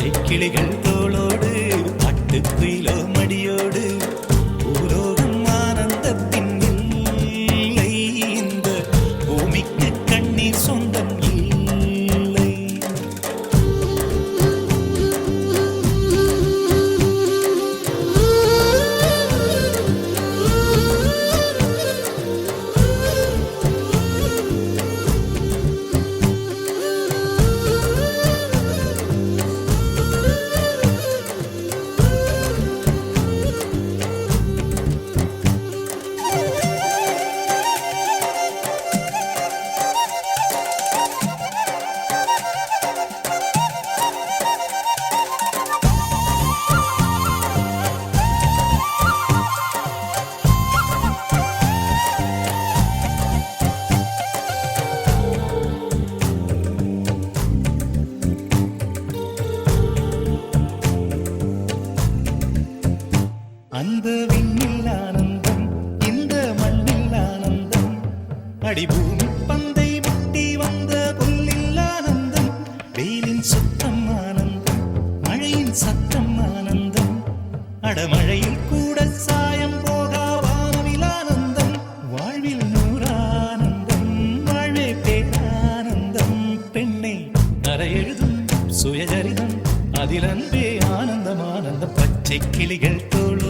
பச்சை கிளிகள் தோளோடு பட்டுக்குயிலோ மடியோடு பூலோகம் ஆனந்தத்தின் எல்லை. இந்த பூமிக்கு கண்ணீர் சொந்தம் இல்லை. அந்த விண்ணில் ஆனந்தம், இந்த மண்ணில் ஆனந்தம், அடிபூமி பந்தை முட்டி வந்த புல்லில் ஆனந்தம். வெயிலின் சுத்தம் ஆனந்தம், மழையின் சத்தம் ஆனந்தம், அடமழையில் கூட சாயம் போகா வானவில் ஆனந்தம். வாழ்வில் நூறானந்தம், வாழ்வே பேரானந்தம். பெண்ணை அறையெழுதும் சுயசரிதம், அதில் அன்பே ஆனந்தம் ஆனந்தம். பச்சை கிளிகள் தோள்